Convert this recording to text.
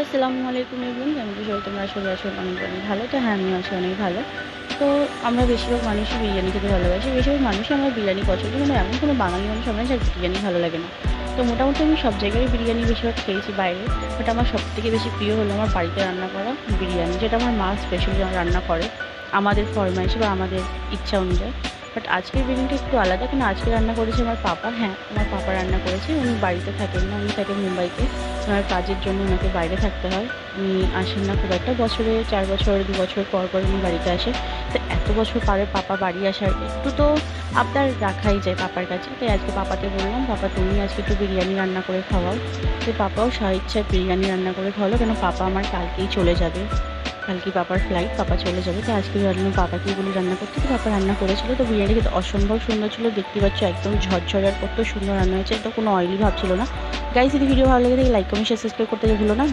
আসসালামু আলাইকুম এভরিওয়ান, কেমন আছো সবাই? তোমরা সবাই আছো অনেক অনেক ভালো। তো হ্যাঁ, আমিও আছি অনেক ভালো। তো আমরা বেশিরভাগ মানুষই বিরিয়ানি খেতে ভালোবাসি। বেশিরভাগ মানুষই আমার বিরিয়ানি পছন্দ, মানে এমন কোনো বাঙালি মানুষ আমরা যার বিরিয়ানি ভালো লাগে না। তো মোটামুটি আমি সব জায়গায় বিরিয়ানি বেশিরভাগ খেয়েছি বাইরে, বাট আমার সবথেকে বেশি প্রিয় হলো আমার বাড়িতে রান্না করা বিরিয়ানি, যেটা আমার মা স্পেশালি রান্না করে আমাদের ফরমাইশ বা আমাদের ইচ্ছা অনুযায়ী। বাট আজকের বিরিয়ানিটা একটু আলাদা, কেন আজকে রান্না করেছে আমার পাপা। হ্যাঁ, আমার পাপা রান্না করেছে। উনি বাড়িতে থাকেন না, উনি থাকেন মুম্বাইতে। ওনার কাজের জন্য ওনাকে বাইরে থাকতে হয়। উনি আসেন না খুব একটা, বছরে 4 বছর 2 বছর পর পর উনি বাড়িতে আসে। তো এত বছর পরে পাপা বাড়ি আসার একটু তো আবদার রাখাই যায় পাপার কাছে। তাই আজকে পাপাকে বললাম, পাপা তুমি আজকে একটু বিরিয়ানি রান্না করে খাওয়াও। তো পাপাও স্বেচ্ছায় বিরিয়ানি রান্না করে খাওয়ালো, কেন পাপা আমার কালকেই চলে যাবে। কালকে পাপার ফ্লাইট, পাপা চলে যাবে। তো আজকে ভাবলাম পাপাকেই বলি রান্না করতে। তো পাপা রান্না করেছিল। তো বিরিয়ানি খেতে অসম্ভব সুন্দর ছিল, দেখতে পাচ্ছ একদম ঝরঝরে আর কত সুন্দর রান্না হয়েছে। এটা কোনো অয়েলি ভাব ছিল না। গাইস, যদি ভিডিও ভালো লেগে থাকে লাইক কমেন্ট শেয়ার সাবস্ক্রাইব করতে ভুলো না।